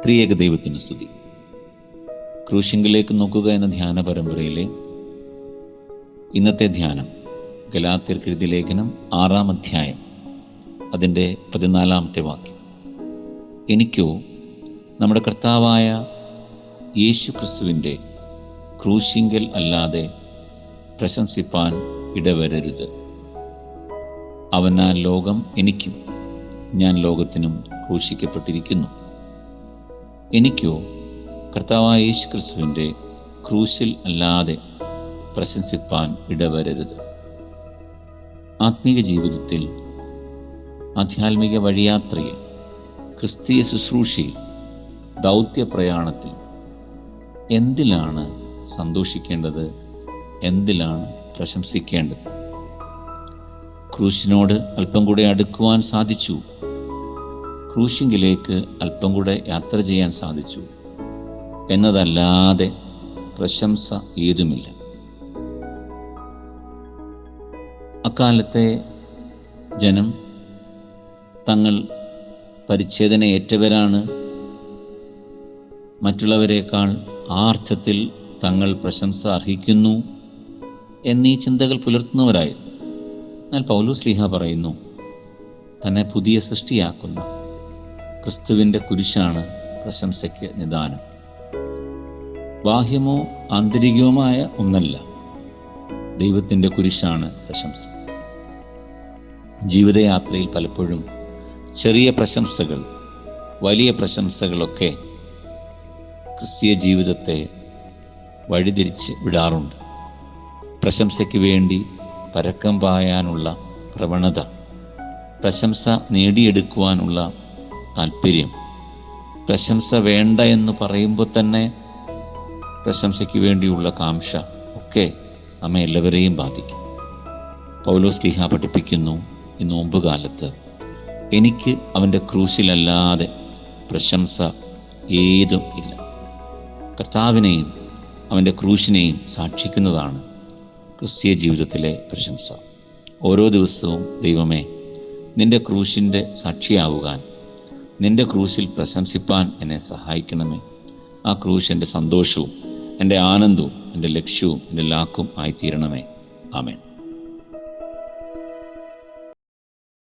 ത്രിയേക ദൈവത്തിന് സ്തുതി. ക്രൂശിങ്കിലേക്ക് നോക്കുക എന്ന ധ്യാന പരമ്പരയിലെ ഇന്നത്തെ ധ്യാനം ഗലാത്യർക്ക് എഴുതിയ ലേഖനം 6-ാം അധ്യായം അതിൻ്റെ 14-ാമത്തെ വാക്യം. എനിക്കോ നമ്മുടെ കർത്താവായ യേശു ക്രിസ്തുവിൻ്റെ ക്രൂശിങ്കൽ അല്ലാതെ പ്രശംസിപ്പാൻ ഇടവരരുത്. അവനാൽ ലോകം എനിക്കും ഞാൻ ലോകത്തിനും ക്രൂശിക്കപ്പെട്ടിരിക്കുന്നു. എനിക്കോ കർത്താവായ യേശു ക്രിസ്തുവിൻ്റെ ക്രൂശിൽ അല്ലാതെ പ്രശംസിപ്പാൻ ഇടവരരുത്. ആത്മീക ജീവിതത്തിൽ, ആധ്യാത്മിക വഴിയാത്രയിൽ, ക്രിസ്തീയ ശുശ്രൂഷയിൽ, ദൗത്യ പ്രയാണത്തിൽ എന്തിലാണ് സന്തോഷിക്കേണ്ടത്, എന്തിലാണ് പ്രശംസിക്കേണ്ടത്? ക്രൂശിനോട് അല്പം കൂടെ അടുക്കുവാൻ സാധിച്ചു, ക്രൂശിങ്കിലേക്ക് അല്പം കൂടെ യാത്ര ചെയ്യാൻ സാധിച്ചു എന്നതല്ലാതെ പ്രശംസ ഏതുമില്ല. അക്കാലത്തെ ജനം തങ്ങൾ പരിച്ഛേദന ഏറ്റവരാണ്, മറ്റുള്ളവരെക്കാൾ ആ അർത്ഥത്തിൽ തങ്ങൾ പ്രശംസ അർഹിക്കുന്നു എന്നീ ചിന്തകൾ പുലർത്തുന്നവരായിരുന്നു. എന്നാൽ പൗലോസ് ശ്ലീഹ പറയുന്നു, തന്നെ പുതിയ സൃഷ്ടിയാക്കുന്ന ക്രിസ്തുവിൻ്റെ കുരിശാണ് പ്രശംസയ്ക്ക് നിദാനം. ബാഹ്യമോ ആന്തരികവുമായ ഒന്നല്ല, ദൈവത്തിൻ്റെ കുരിശാണ് പ്രശംസ. ജീവിതയാത്രയിൽ പലപ്പോഴും ചെറിയ പ്രശംസകൾ, വലിയ പ്രശംസകളൊക്കെ ക്രിസ്തീയ ജീവിതത്തെ വഴിതിരിച്ച് വിടാറുണ്ട്. പ്രശംസയ്ക്ക് വേണ്ടി പരക്കം പായാനുള്ള പ്രവണത, പ്രശംസ നേടിയെടുക്കുവാനുള്ള താല്പര്യം, പ്രശംസ വേണ്ട എന്ന് പറയുമ്പോൾ തന്നെ പ്രശംസയ്ക്ക് വേണ്ടിയുള്ള കാംക്ഷ ഒക്കെ നമ്മെ എല്ലാവരെയും ബാധിക്കും. പൗലോസ് ശ്ലീഹ പഠിപ്പിക്കുന്നു, ഈ നോമ്പുകാലത്ത് എനിക്ക് അവൻ്റെ ക്രൂശിലല്ലാതെ പ്രശംസ ഏതും ഇല്ല. കർത്താവിനെയും അവൻ്റെ ക്രൂശിനെയും സാക്ഷിക്കുന്നതാണ് ക്രിസ്തീയ ജീവിതത്തിലെ പ്രശംസ. ഓരോ ദിവസവും ദൈവമേ, നിൻ്റെ ക്രൂശിൻ്റെ സാക്ഷിയാവുവാൻ, നിൻ്റെ ക്രൂശിൽ പ്രശംസിപ്പാൻ എന്നെ സഹായിക്കണമേ. ആ ക്രൂശ് എൻ്റെ സന്തോഷവും എൻ്റെ ആനന്ദവും എൻ്റെ ലക്ഷ്യവും എൻ്റെ ലാക്കും ആയിത്തീരണമേ. ആമേൻ.